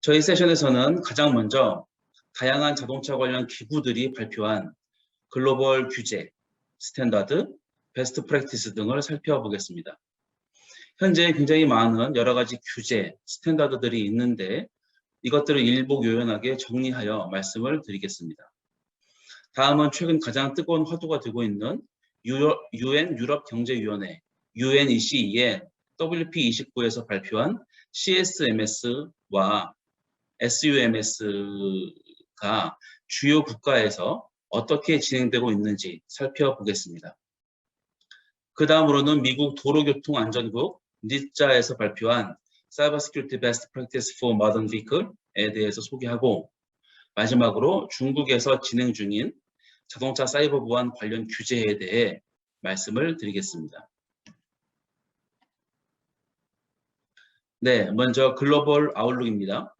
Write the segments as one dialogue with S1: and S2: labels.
S1: 저희 세션에서는 가장 먼저 다양한 자동차 관련 기구들이 발표한 글로벌 규제, 스탠다드, 베스트 프랙티스 등을 살펴보겠습니다. 현재 굉장히 많은 여러 가지 규제, 스탠다드들이 있는데 이것들을 일목 요연하게 정리하여 말씀을 드리겠습니다. 다음은 최근 가장 뜨거운 화두가 되고 있는 UN 유럽경제위원회 UNECE의 WP29에서 발표한 CSMS와 SUMS가 주요 국가에서 어떻게 진행되고 있는지 살펴보겠습니다. 그 다음으로는 미국 도로교통안전국 NHTSA에서 발표한 Cyber Security Best Practice for Modern Vehicle에 대해서 소개하고, 마지막으로 중국에서 진행 중인 자동차 사이버 보안 관련 규제에 대해 말씀을 드리겠습니다. 네, 먼저 글로벌 아웃룩입니다.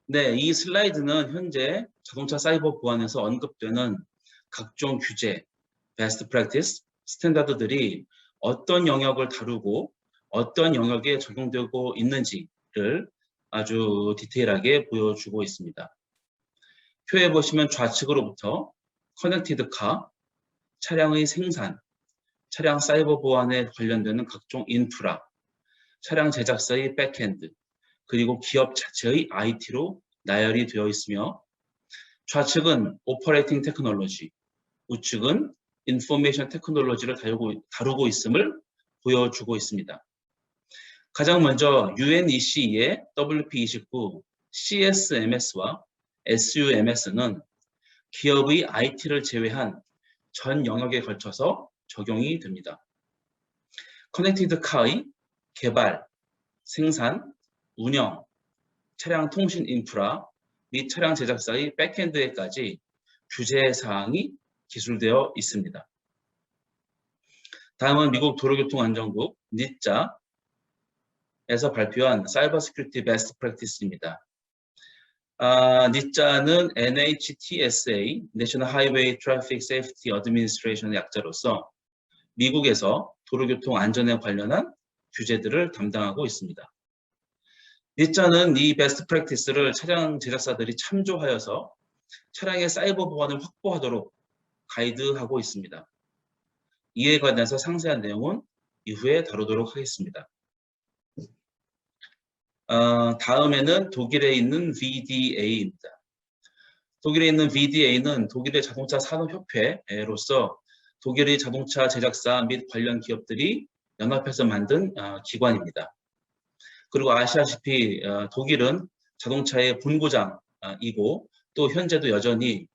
S1: 네, 이 슬라이드는 현재 자동차 사이버 보안에서 언급되는 각종 규제, 베스트 프랙티스, 스탠다드들이 어떤 영역을 다루고 어떤 영역에 적용되고 있는지를 아주 디테일하게 보여주고 있습니다. 표에 보시면 좌측으로부터 커넥티드 카, 차량의 생산, 차량 사이버 보안에 관련되는 각종 인프라, 차량 제작사의 백엔드, 그리고 기업 자체의 IT로 나열이 되어 있으며, 좌측은 오퍼레이팅 테크놀로지, 우측은 인포메이션 테크놀로지를 다루고 있음을 보여주고 있습니다. 가장 먼저 UNECE의 WP29 CSMS와 SUMS는 기업의 IT를 제외한 전 영역에 걸쳐서 적용이 됩니다. 커넥티드 카의 개발, 생산, 운영, 차량 통신 인프라 및 차량 제작사의 백엔드에까지 규제 사항이 기술되어 있습니다. 다음은 미국 도로교통안전국 NHTSA에서 발표한 사이버 시큐리티 베스트 프랙티스입니다. NHTSA는 NHTSA, National Highway Traffic Safety Administration의 약자로서 미국에서 도로교통 안전에 관련한 규제들을 담당하고 있습니다. NHTSA는 이 베스트 프랙티스를 차량 제작사들이 참조하여서 차량의 사이버 보안을 확보하도록 가이드하고 있습니다. 이에 관해서 상세한 내용은 이후에 다루도록 하겠습니다. 다음에는 독일에 있는 VDA입니다. 독일에 있는 VDA는 독일의 자동차 산업협회로서 독일의 자동차 제작사 및 관련 기업들이 연합해서 만든 기관입니다. 그리고 아시다시피 독일은 자동차의 본고장이고 또 현재도 여전히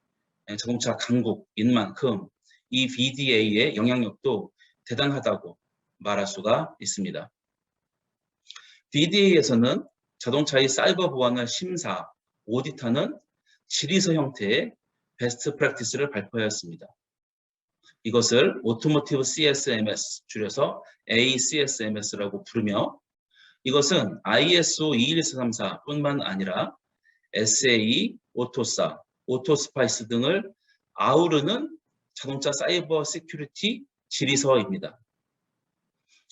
S1: 자동차 강국인 만큼 이 VDA의 영향력도 대단하다고 말할 수가 있습니다. VDA에서는 자동차의 사이버 보안을 심사, 오디트하는 질의서 형태의 베스트 프랙티스를 발표하였습니다. 이것을 오토모티브 CSMS, 줄여서 ACSMS라고 부르며, 이것은 ISO 21434뿐만 아니라 SAE, 오토사, 오토스파이스 등을 아우르는 자동차 사이버 시큐리티 질의서입니다.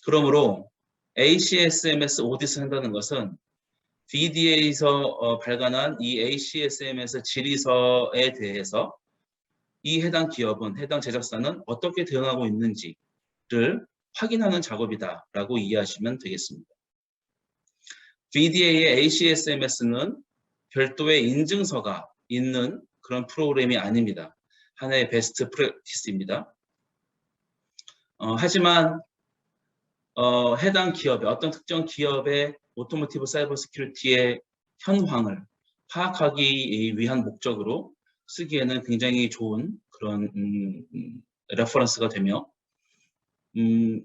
S1: 그러므로 ACSMS 오디트를 한다는 것은 VDA에서 발간한 이 ACSMS 질의서에 대해서 이 해당 기업은, 해당 제작사는 어떻게 대응하고 있는지를 확인하는 작업이다라고 이해하시면 되겠습니다. VDA의 ACSMS는 별도의 인증서가 있는 그런 프로그램이 아닙니다. 하나의 베스트 프랙티스입니다. 하지만 해당 기업의, 어떤 특정 기업의 오토모티브 사이버 시큐리티의 현황을 파악하기 위한 목적으로 쓰기에는 굉장히 좋은 그런 레퍼런스가 되며,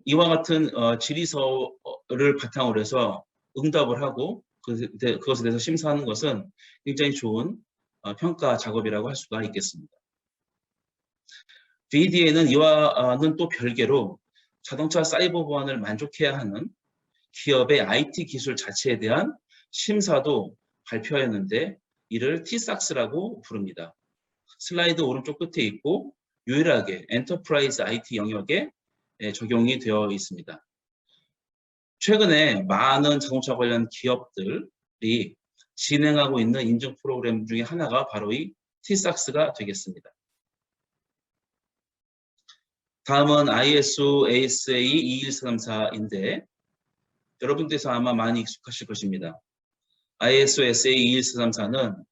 S1: 이와 같은 질의서를 바탕으로 해서 응답을 하고 그것에 대해서 심사하는 것은 굉장히 좋은 평가 작업이라고 할 수가 있겠습니다. VDA는 이와는 또 별개로 자동차 사이버 보안을 만족해야 하는 기업의 IT 기술 자체에 대한 심사도 발표하였는데, 이를 TSAX라고 부릅니다. 슬라이드 오른쪽 끝에 있고 유일하게 엔터프라이즈 IT 영역에 적용이 되어 있습니다. 최근에 많은 자동차 관련 기업들이 진행하고 있는 인증 프로그램 중에 하나가 바로 이 TSAX가 되겠습니다. 다음은 ISO ASA 21434인데 여러분들께서 아마 많이 익숙하실 것입니다. ISO SA 21434는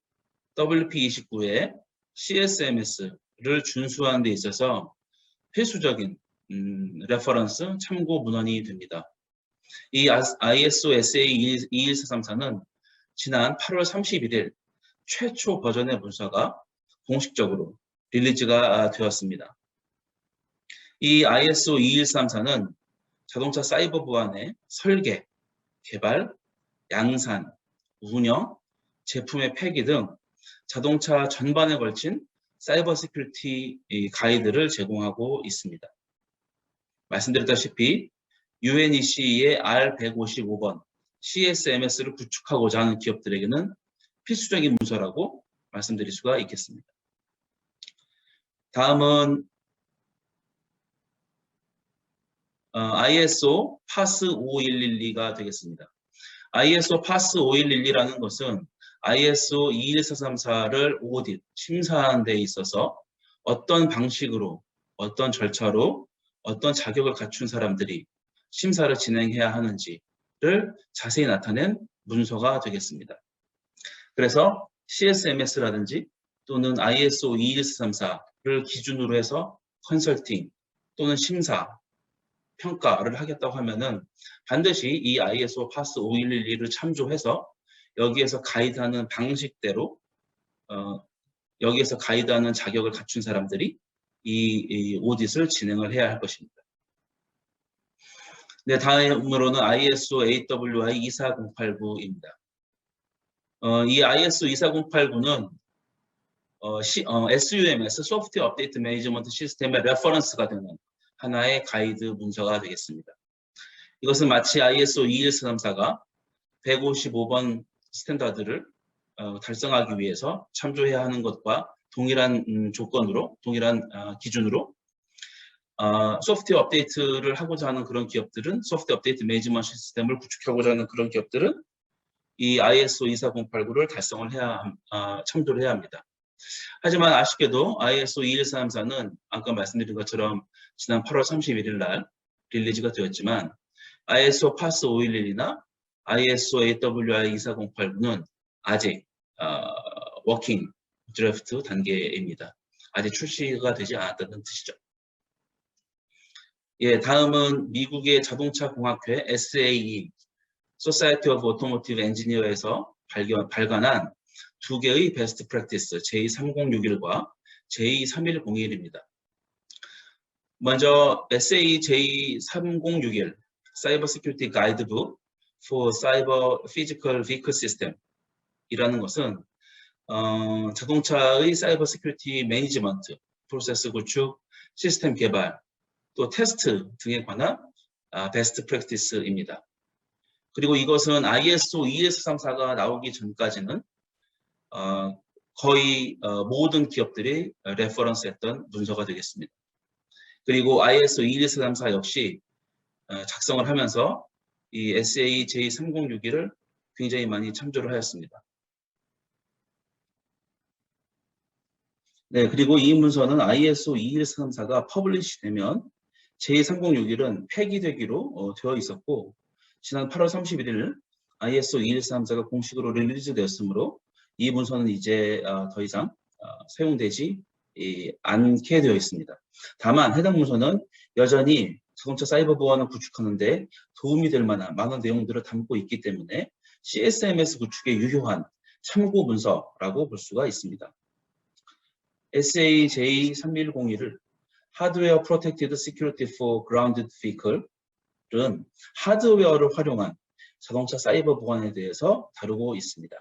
S1: WP29의 CSMS를 준수하는 데 있어서 필수적인 레퍼런스 참고 문헌이 됩니다. 이 ISO SA 21434는 지난 8월 31일 최초 버전의 문서가 공식적으로 릴리즈가 되었습니다. 이 ISO 21434는 자동차 사이버 보안의 설계, 개발, 양산, 운영, 제품의 폐기 등 자동차 전반에 걸친 사이버 시큐리티 가이드를 제공하고 있습니다. 말씀드렸다시피 UNEC의 R155번 CSMS를 구축하고자 하는 기업들에게는 필수적인 문서라고 말씀드릴 수가 있겠습니다. 다음은 ISO 파스 5112가 되겠습니다. ISO 파스 5112라는 것은 ISO 21434를 오디트, 심사하는 데 있어서 어떤 방식으로, 어떤 절차로, 어떤 자격을 갖춘 사람들이 심사를 진행해야 하는지를 자세히 나타낸 문서가 되겠습니다. 그래서 CSMS라든지 또는 ISO 21434를 기준으로 해서 컨설팅 또는 심사, 평가를 하겠다고 하면은 반드시 이 ISO 파스 5112를 참조해서 여기에서 가이드하는 방식대로 여기에서 가이드하는 자격을 갖춘 사람들이 이 오디트를 진행을 해야 할 것입니다. 네, 다음으로는 ISO AWI 24089입니다. 이 ISO 24089는 SUMS, 소프트웨어 업데이트 매니지먼트 시스템의 레퍼런스가 되는 하나의 가이드 문서가 되겠습니다. 이것은 마치 ISO 21434가 155번 스탠다드를 달성하기 위해서 참조해야 하는 것과 동일한 조건으로, 동일한 기준으로 소프트웨어 업데이트를 하고자 하는 그런 기업들은 소프트웨어 업데이트 매니지먼트 시스템을 구축하고자 하는 그런 기업들은 이 ISO 24089를 달성을 해야 참조를 해야 합니다. 하지만 아쉽게도 ISO 21434는 아까 말씀드린 것처럼 지난 8월 31일 날 릴리즈가 되었지만 ISO 파스 5112나 ISO AWI 24089는 아직 워킹 드래프트 단계입니다. 아직 출시가 되지 않았다는 뜻이죠. 예, 다음은 미국의 자동차 공학회 SAE, Society of Automotive Engineers에서 발간한 두 개의 베스트 프랙티스 J3061과 J3101입니다. 먼저 SA J3061 Cyber Security Guidebook for Cyber Physical Vehicle System 이라는 것은 자동차의 사이버 시큐리티 매니지먼트, 프로세스 구축, 시스템 개발, 또 테스트 등에 관한 베스트 프랙티스입니다. 그리고 이것은 ISO 21434가 나오기 전까지는 거의 모든 기업들이 레퍼런스했던 문서가 되겠습니다. 그리고 ISO 21434 역시 작성을 하면서 이 SA J3061을 굉장히 많이 참조를 하였습니다. 네, 그리고 이 문서는 ISO 21434가 퍼블리시 되면 J3061은 폐기되기로 되어 있었고 지난 8월 31일 ISO 21434가 공식으로 릴리즈 되었으므로 이 문서는 이제 더 이상 사용되지 않게 되어 있습니다. 다만 해당 문서는 여전히 자동차 사이버 보안을 구축하는 데 도움이 될 만한 많은 내용들을 담고 있기 때문에 CSMS 구축에 유효한 참고 문서라고 볼 수가 있습니다. SAJ3101을 하드웨어 프로텍티드 시큐리티 for grounded vehicle은 하드웨어를 활용한 자동차 사이버 보안에 대해서 다루고 있습니다.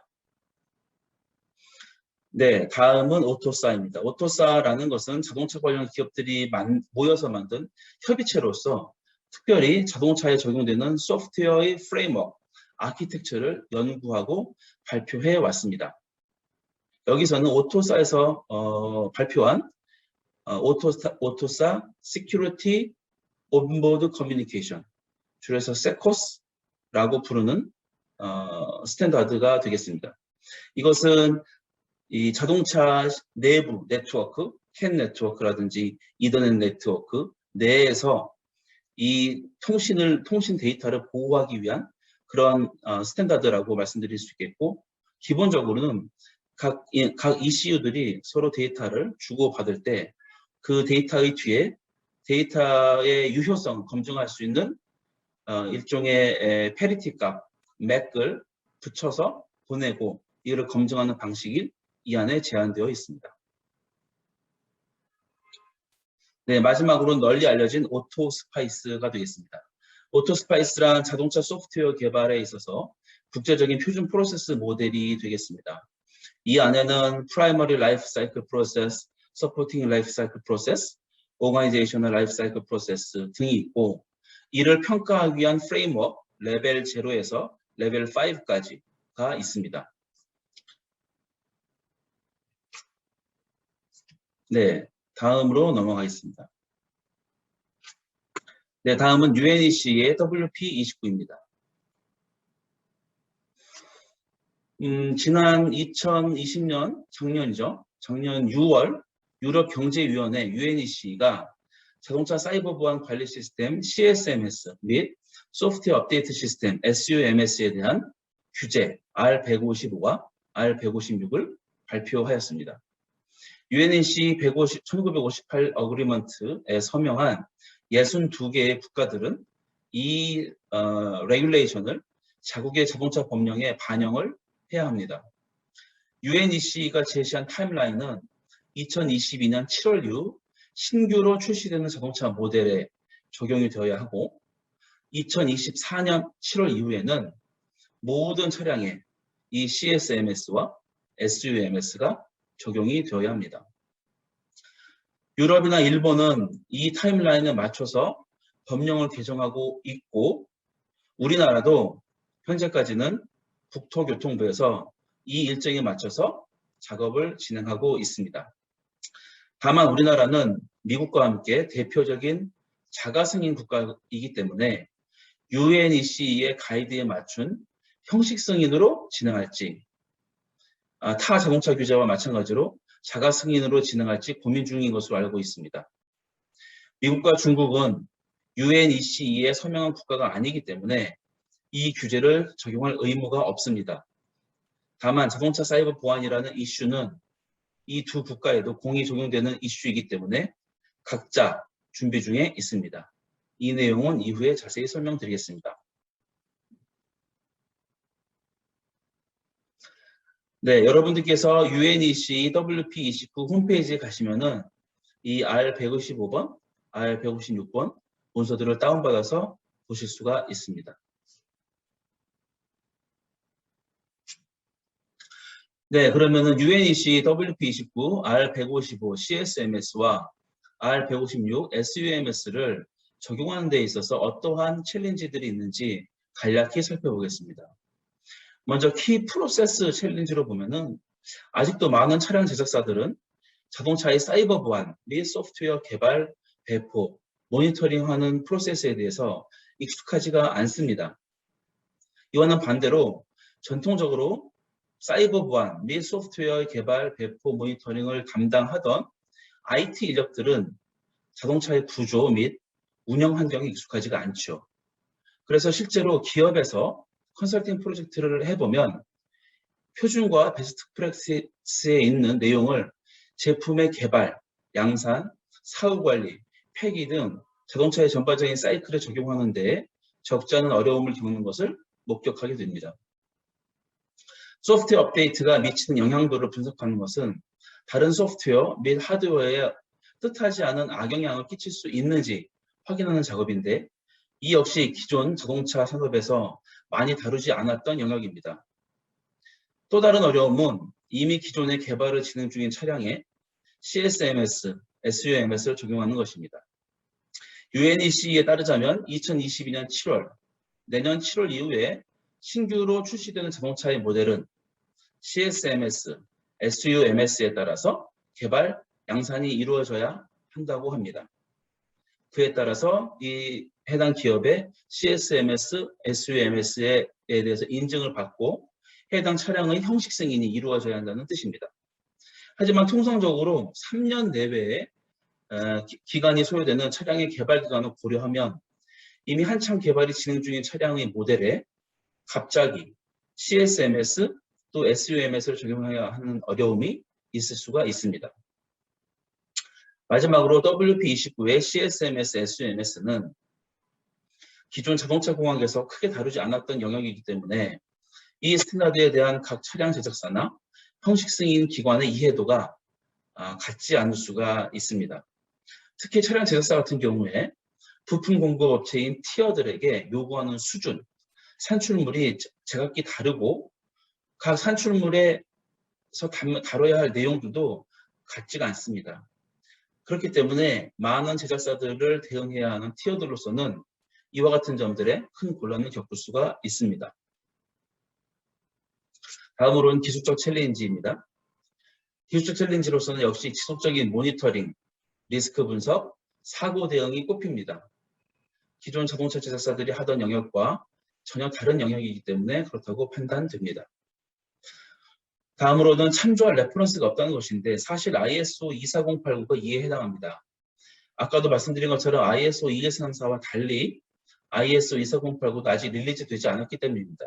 S1: 네, 다음은 오토사입니다. 오토사라는 것은 자동차 관련 기업들이 모여서 만든 협의체로서 특별히 자동차에 적용되는 소프트웨어의 프레임워크, 아키텍처를 연구하고 발표해 왔습니다. 여기서는 오토사에서 발표한 오토사 시큐리티 온보드 커뮤니케이션, 줄여서 세코스 라고 부르는 스탠다드가 되겠습니다. 이것은 이 자동차 내부 네트워크, 캔 네트워크라든지 이더넷 네트워크 내에서 이 통신 데이터를 보호하기 위한 그런 스탠다드라고 말씀드릴 수 있겠고, 기본적으로는 각 ECU들이 서로 데이터를 주고받을 때 그 데이터의 뒤에 데이터의 유효성 검증할 수 있는 일종의 페리티 값, 맥을 붙여서 보내고 이를 검증하는 방식이 이 안에 제한되어 있습니다. 네, 마지막으로 널리 알려진 오토스파이스가 되겠습니다. 오토스파이스란 자동차 소프트웨어 개발에 있어서 국제적인 표준 프로세스 모델이 되겠습니다. 이 안에는 Primary Life Cycle Process, Supporting Life Cycle Process, Organizational Life Cycle Process 등이 있고, 이를 평가하기 위한 프레임워크 레벨 0에서 레벨 5까지가 있습니다. 네, 다음으로 넘어가겠습니다. 네, 다음은 UNEC의 WP29입니다. 지난 2020년, 작년 6월 유럽경제위원회 UNEC가 자동차 사이버 보안 관리 시스템 CSMS 및 소프트웨어 업데이트 시스템 SUMS에 대한 규제 R155와 R156을 발표하였습니다. UNEC 1958 어그리먼트에 서명한 62개의 국가들은 이 레귤레이션을 자국의 자동차 법령에 반영을 해야 합니다. UNEC가 제시한 타임라인은 2022년 7월 이후 신규로 출시되는 자동차 모델에 적용이 되어야 하고, 2024년 7월 이후에는 모든 차량에 이 CSMS와 SUMS가 적용이 되어야 합니다. 유럽이나 일본은 이 타임라인에 맞춰서 법령을 개정하고 있고, 우리나라도 현재까지는 국토교통부에서 이 일정에 맞춰서 작업을 진행하고 있습니다. 다만 우리나라는 미국과 함께 대표적인 자가승인 국가이기 때문에 UNEC의 가이드에 맞춘 형식 승인으로 진행할지, 타 자동차 규제와 마찬가지로 자가 승인으로 진행할지 고민 중인 것으로 알고 있습니다. 미국과 중국은 UNEC에 서명한 국가가 아니기 때문에 이 규제를 적용할 의무가 없습니다. 다만 자동차 사이버 보안이라는 이슈는 이 두 국가에도 공이 적용되는 이슈이기 때문에 각자 준비 중에 있습니다. 이 내용은 이후에 자세히 설명드리겠습니다. 네, 여러분들께서 UNEC WP29 홈페이지에 가시면은 이 R155번, R156번 문서들을 다운받아서 보실 수가 있습니다. 네, 그러면은 UNEC WP29, R155 CSMS와 R156 SUMS를 적용하는 데 있어서 어떠한 챌린지들이 있는지 간략히 살펴보겠습니다. 먼저 키 프로세스 챌린지로 보면은 아직도 많은 차량 제작사들은 자동차의 사이버 보안 및 소프트웨어 개발, 배포, 모니터링하는 프로세스에 대해서 익숙하지가 않습니다. 이와는 반대로 전통적으로 사이버 보안 및 소프트웨어 개발, 배포, 모니터링을 담당하던 IT 인력들은 자동차의 구조 및 운영 환경에 익숙하지가 않죠. 그래서 실제로 기업에서 컨설팅 프로젝트를 해보면 표준과 베스트 프랙티스에 있는 내용을 제품의 개발, 양산, 사후관리, 폐기 등 자동차의 전반적인 사이클에 적용하는 데 적지 않은 어려움을 겪는 것을 목격하게 됩니다. 소프트웨어 업데이트가 미치는 영향도를 분석하는 것은 다른 소프트웨어 및 하드웨어에 뜻하지 않은 악영향을 끼칠 수 있는지 확인하는 작업인데, 이 역시 기존 자동차 산업에서 많이 다루지 않았던 영역입니다. 또 다른 어려움은 이미 기존의 개발을 진행 중인 차량에 CSMS, SUMS를 적용하는 것입니다. UNEC에 따르자면 2022년 7월, 내년 7월 이후에 신규로 출시되는 자동차의 모델은 CSMS, SUMS에 따라서 개발, 양산이 이루어져야 한다고 합니다. 그에 따라서 이 해당 기업의 CSMS, SUMS에 대해서 인증을 받고 해당 차량의 형식 승인이 이루어져야 한다는 뜻입니다. 하지만 통상적으로 3년 내외에 기간이 소요되는 차량의 개발 기간을 고려하면 이미 한참 개발이 진행 중인 차량의 모델에 갑자기 CSMS 또 SUMS를 적용해야 하는 어려움이 있을 수가 있습니다. 마지막으로 WP29의 CSMS, SUMS는 기존 자동차 공학에서 크게 다루지 않았던 영역이기 때문에 이 스탠다드에 대한 각 차량 제작사나 형식 승인 기관의 이해도가 같지 않을 수가 있습니다. 특히 차량 제작사 같은 경우에 부품 공급 업체인 티어들에게 요구하는 수준, 산출물이 제각기 다르고 각 산출물에서 다뤄야 할 내용들도 같지가 않습니다. 그렇기 때문에 많은 제작사들을 대응해야 하는 티어들로서는 이와 같은 점들에 큰 곤란을 겪을 수가 있습니다. 다음으로는 기술적 챌린지입니다. 기술적 챌린지로서는 역시 지속적인 모니터링, 리스크 분석, 사고 대응이 꼽힙니다. 기존 자동차 제작사들이 하던 영역과 전혀 다른 영역이기 때문에 그렇다고 판단됩니다. 다음으로는 참조할 레퍼런스가 없다는 것인데 사실 ISO 24089가 이에 해당합니다. 아까도 말씀드린 것처럼 ISO 21434와 달리 ISO 24089도 아직 릴리즈되지 않았기 때문입니다.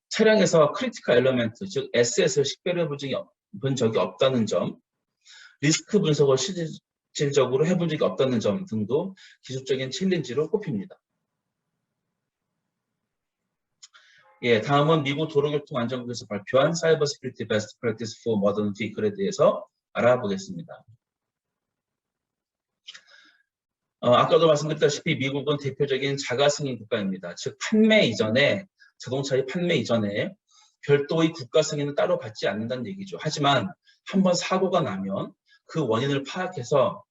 S1: 차량에서 크리티컬 엘리먼트, 즉 SS를 식별해 본 적이 없다는 점, 리스크 분석을 실질적으로 해본 적이 없다는 점 등도 기술적인 챌린지로 꼽힙니다. 다음은 미국 도로교통안전국에서 발표한 사이버 시큐리티 베스트 프랙티스 포 모던 비클에 대해서 알아보겠습니다. 아까도 말씀드렸다시피 미국은 대표적인 자가 승인 국가입니다. 즉 자동차의 판매 이전에 별도의 국가 승인은 따로 받지 않는다는 얘기죠. 하지만 한번 사고가 나면 그 원인을 파악해서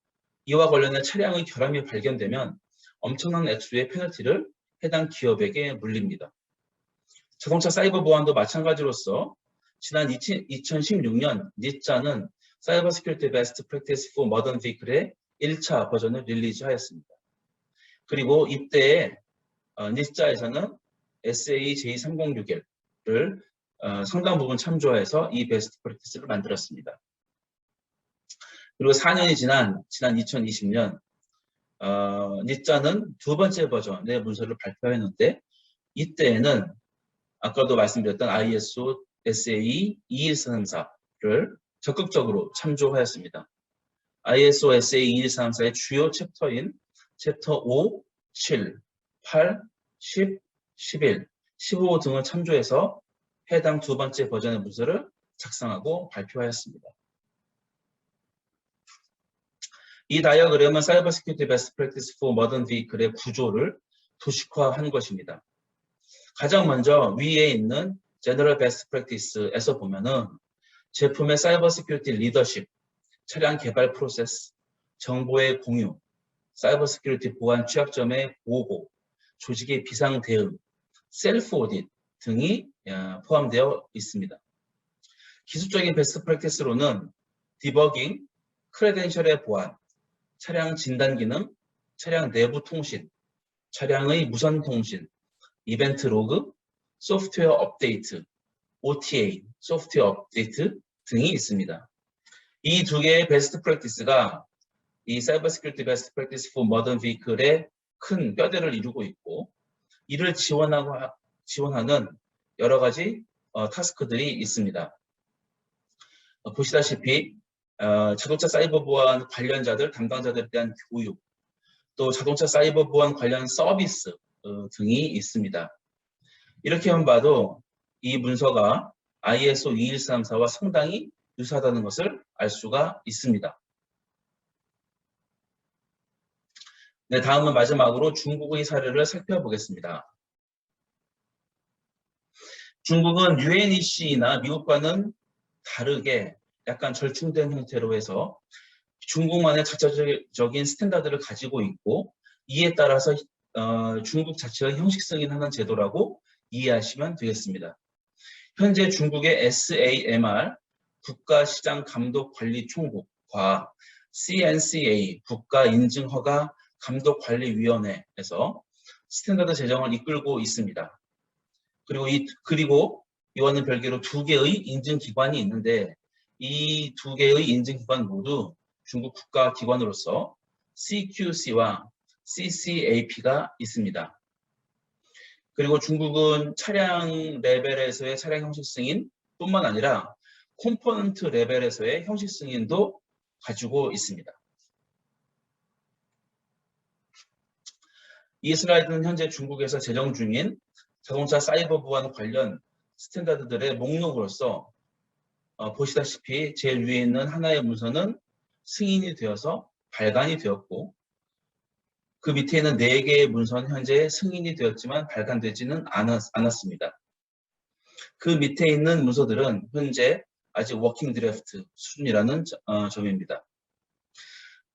S1: 이와 관련된 차량의 결함이 발견되면 엄청난 액수의 페널티를 해당 기업에게 물립니다. 자동차 사이버 보안도 마찬가지로서 지난 2016년 니짜는 사이버 시큐리티 베스트 프랙티스 포 모던 비클의 1차 버전을 릴리즈하였습니다. 그리고 이때에 니짜에서는 SA J3061을 상당 부분 참조해서 이 베스트 프랙티스를 만들었습니다. 그리고 4년이 지난 2020년 니짜는 두 번째 버전의 문서를 발표했는데 이때에는 아까도 말씀드렸던 ISO SA 21434를 적극적으로 참조하였습니다. ISO SA 21434의 주요 챕터인 챕터 5, 7, 8, 10, 11, 15 등을 참조해서 해당 두 번째 버전의 문서를 작성하고 발표하였습니다. 이 다이어그램은 사이버 시큐리티 베스트 프랙티스 포 모던 비클의 구조를 도식화한 것입니다. 가장 먼저 위에 있는 제너럴 베스트 프랙티스에서 보면은 제품의 사이버 시큐리티 리더십, 차량 개발 프로세스, 정보의 공유, 사이버 시큐리티 보안 취약점의 보고, 조직의 비상 대응, 셀프 오딧 등이 포함되어 있습니다. 기술적인 베스트 프랙티스로는 디버깅, 크레덴셜의 보안, 차량 진단 기능, 차량 내부 통신, 차량의 무선 통신, 이벤트 로그, 소프트웨어 업데이트, OTA, 소프트웨어 업데이트 등이 있습니다. 이 두 개의 베스트 프랙티스가 이 사이버 시큐리티 베스트 프랙티스 포 모던 비클의 큰 뼈대를 이루고 있고 이를 지원하는 여러 가지 타스크들이 있습니다. 보시다시피 자동차 사이버 보안 관련자들, 담당자들에 대한 교육, 또 자동차 사이버 보안 관련 서비스 등이 있습니다. 이렇게만 봐도 이 문서가 ISO 21434와 상당히 유사하다는 것을 알 수가 있습니다. 네, 다음은 마지막으로 중국의 사례를 살펴보겠습니다. 중국은 UNEC나 미국과는 다르게 약간 절충된 형태로 해서 중국만의 자체적인 스탠다드를 가지고 있고 이에 따라서 중국 자체가 형식 승인하는 제도라고 이해하시면 되겠습니다. 현재 중국의 SAMR 국가시장감독관리총국과 CNCA 국가인증허가 감독관리위원회에서 스탠다드 제정을 이끌고 있습니다. 그리고 이와는 별개로 두 개의 인증기관이 있는데 이 두 개의 인증기관 모두 중국 국가기관으로서 CQC와 CCAP가 있습니다. 그리고 중국은 차량 레벨에서의 차량 형식 승인 뿐만 아니라 컴포넌트 레벨에서의 형식 승인도 가지고 있습니다. 이 슬라이드는 현재 중국에서 제정 중인 자동차 사이버 보안 관련 스탠다드들의 목록으로서 보시다시피 제일 위에 있는 하나의 문서는 승인이 되어서 발간이 되었고 그 밑에 있는 4개의 문서는 현재 승인이 되었지만 발간되지는 않았습니다. 그 밑에 있는 문서들은 현재 아직 워킹 드래프트 수준이라는 점입니다.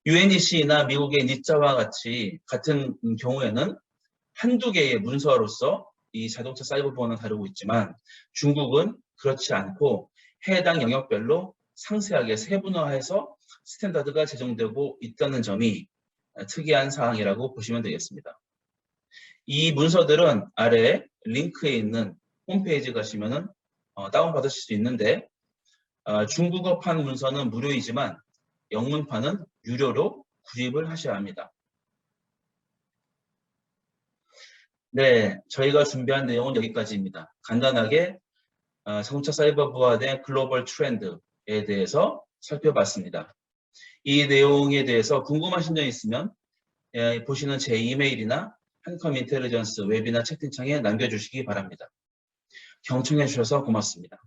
S1: UNEC나 미국의 니자와 같은 경우에는 한두 개의 문서로서 이 자동차 사이버 보안을 다루고 있지만 중국은 그렇지 않고 해당 영역별로 상세하게 세분화해서 스탠다드가 제정되고 있다는 점이 특이한 사항이라고 보시면 되겠습니다. 이 문서들은 아래 링크에 있는 홈페이지 가시면 다운받으실 수 있는데 중국어판 문서는 무료이지만 영문판은 유료로 구입을 하셔야 합니다. 네, 저희가 준비한 내용은 여기까지입니다. 간단하게 자동차 사이버 보안의 글로벌 트렌드에 대해서 살펴봤습니다. 이 내용에 대해서 궁금하신 점 있으면 보시는 제 이메일이나 한컴 인텔리전스 웹이나 채팅창에 남겨주시기 바랍니다. 경청해 주셔서 고맙습니다.